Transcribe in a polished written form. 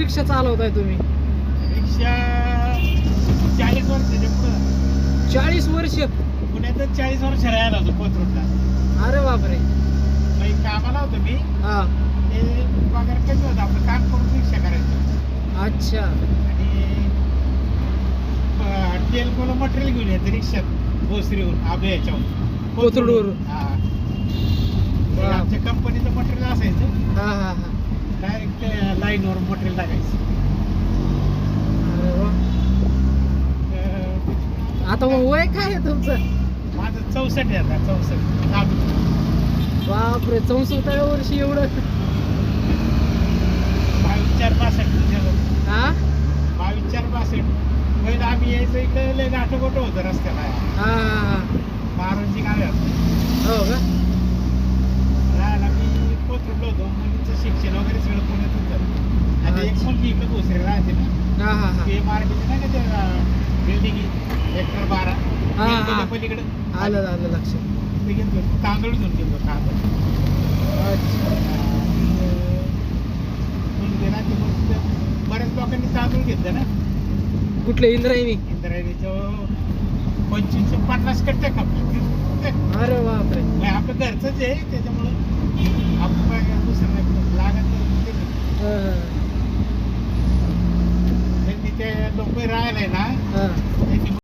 रिक्षा चालवताय तुम्ही? रिक्षा 40 वर्षाच्या पुढं. 40 वर्ष? पुण्यातच 40 वर्ष राहायला होतो कोथरूडला. अरे बापरे. मग कामाला होतो मी. हा. ते पगार कमी होता, आपलं काम करून रिक्षा करायचं. अच्छा. आणि तेल कोण मटेरियल घेऊन येतं रिक्षात भोसरीहून आपल्या याच्यावर कोथरूडवरून. हा. ते आमच्या कंपनीचं मटेरियल असायचं. हा हा हा. डायरेक्ट लाईनवर मटेरियल टाकायचं. अरे वा. आता मग वय काय आहे तुमचं? माझं 64 आहे आता. 64. बापरे, 64व्या वर्षी एवढं? 22-62 हा 22-62. पहिलं आम्ही यायचं इकडे लय नाटोगोटो होतं रस्त्याला. हा हा. मारुंजी गाव हो का? राहायला मी कोथरूडला होतो. मुलीचं शिक्षण वगैरे सगळं पुण्यातच झालं. आणि एक मुलगी इकडे भोसरी राहते ना. हा हा हा. ते मार्केट नाही का ते बिल्डिंग हेक्टर 12 हा, हा. पलीकडे आलं लक्षात. ते घेतो तांदूळ घेऊन गेलो. तांदूळ अच्छा. मुलगी ना ते मग बऱ्याच लोकांनी तांदूळ घेतलं ना. कुठले? इंद्रायणी? इंद्रायणीचं 25-50 कट्टे कापले. अरे बापरे. आपलं घरचंच आहे त्याच्यामुळं आपण काय दुसरं नाही लागत. हा, हा. त्यांनी ते लोक राहिलाय ना हा. त्यांनी